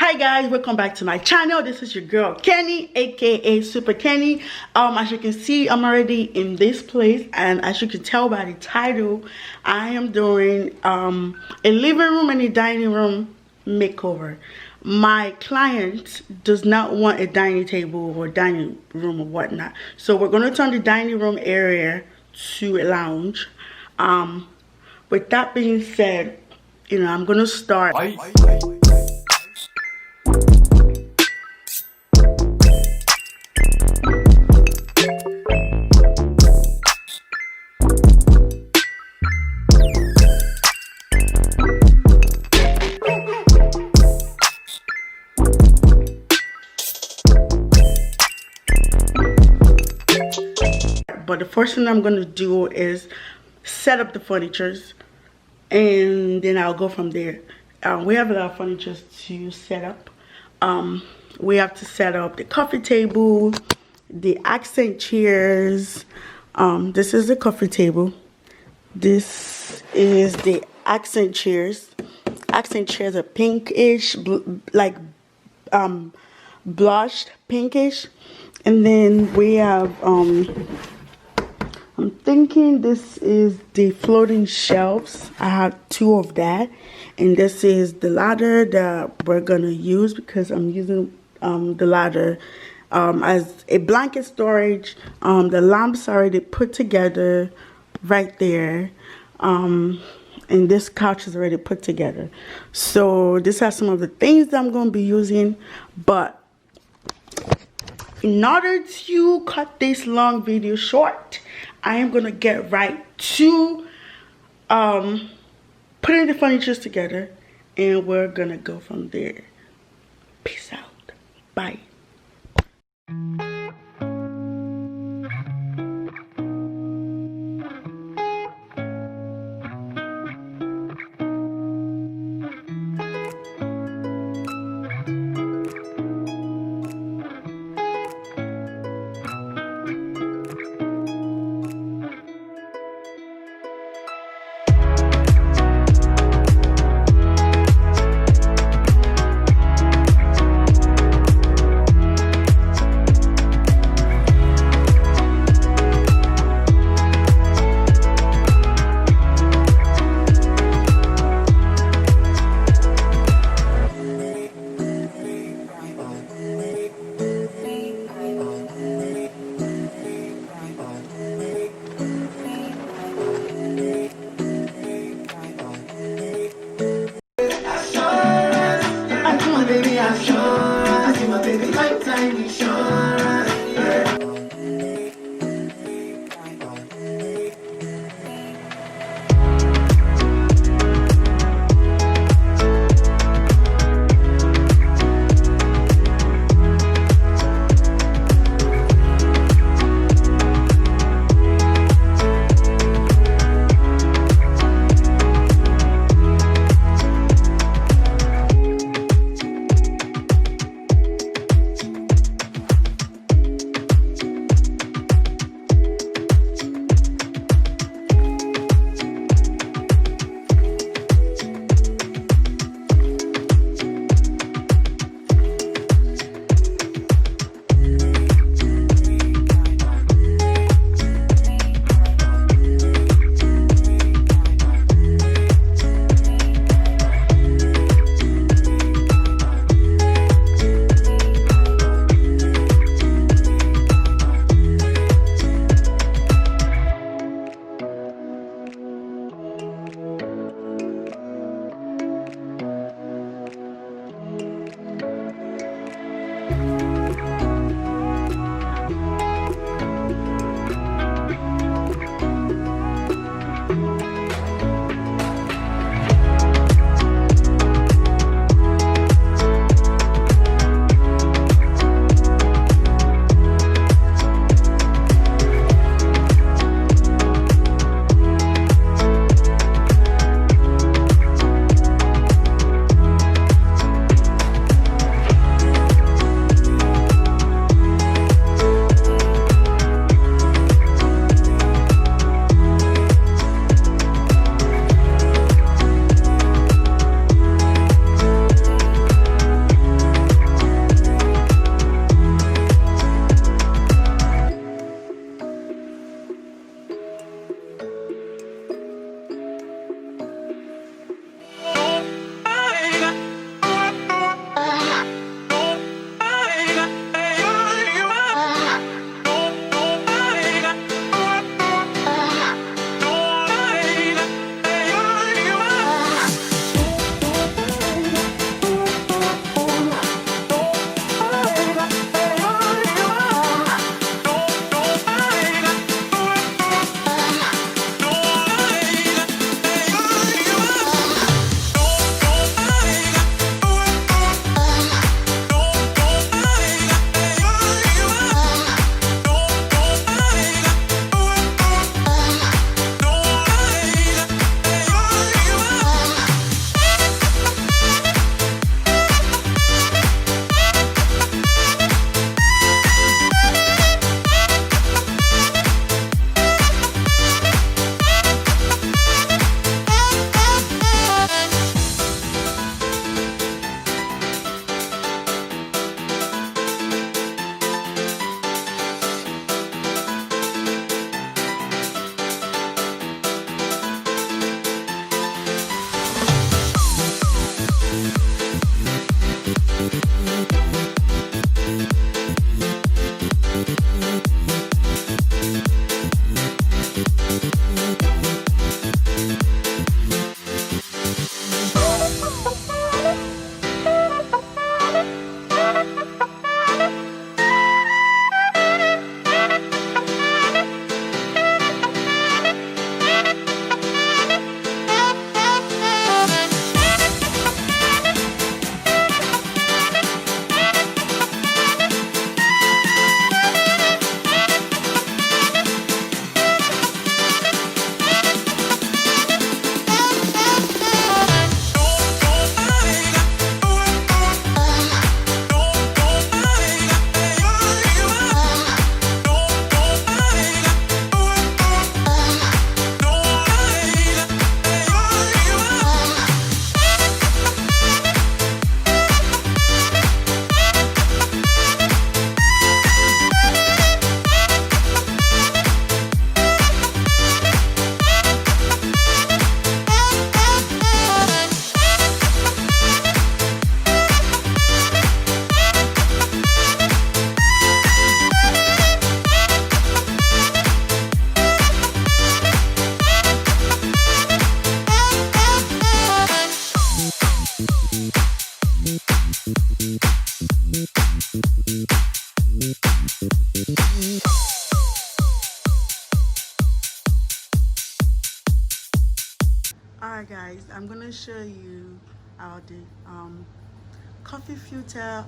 Hi guys, welcome back to my channel. This is your girl Kenny, aka Super Kenny. As you can see, I'm already in this place, and as you can tell by the title, I am doing a living room and a dining room makeover. My client does not want a dining table or dining room or whatnot, so we're going to turn the dining room area to a lounge. With that being said, I'm going to start. But the first thing I'm going to do is set up the furnitures, and then I'll go from there. We have a lot of furniture to set up. We have to set up the coffee table, the accent chairs. This is the coffee table. This is the accent chairs. Accent chairs are pinkish, blushed pinkish. And then we have I'm thinking this is the floating shelves. I have two of that, and this is the ladder that we're gonna use because I'm using the ladder as a blanket storage. The lamps are already put together right there, and this couch is already put together. So this has some of the things that I'm gonna be using, but in order to cut this long video short, I am gonna get right to putting the furniture together, and we're gonna go from there. Peace out. Bye. Baby, I'm sure I see my baby lifetime insurance. show you how the coffee filter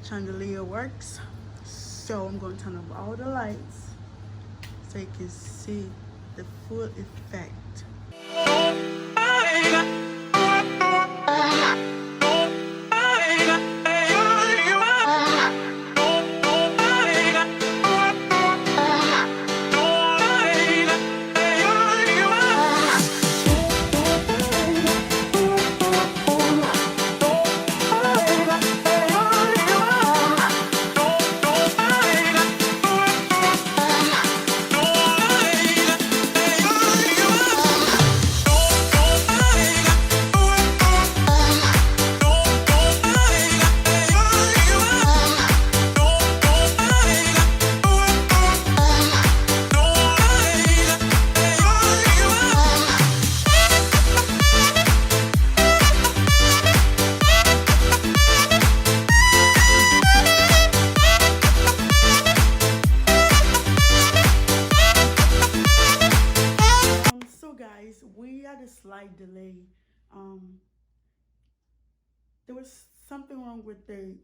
chandelier works. So I'm going to turn off all the lights so you can see the full effect. We had a slight delay. There was something wrong with the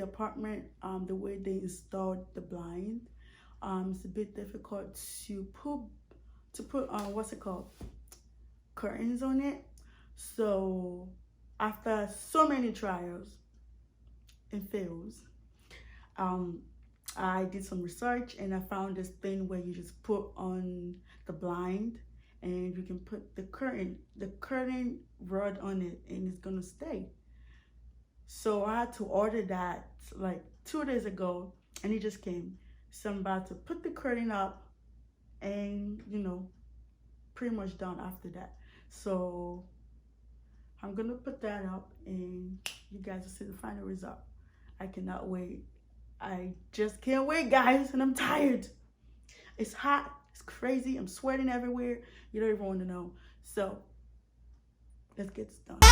apartment, the way they installed the blind. It's a bit difficult to put what's it called, curtains on it. So after so many trials and fails, I did some research and I found this thing where you just put on the blind and you can put the curtain rod on it and it's gonna stay. So I had to order that like 2 days ago and it just came. So I'm about to put the curtain up and pretty much done after that. So I'm gonna put that up and you guys will see the final result. I cannot wait. I just can't wait, guys, and I'm tired. It's hot, it's crazy, I'm sweating everywhere. You don't even want to know. So let's get started.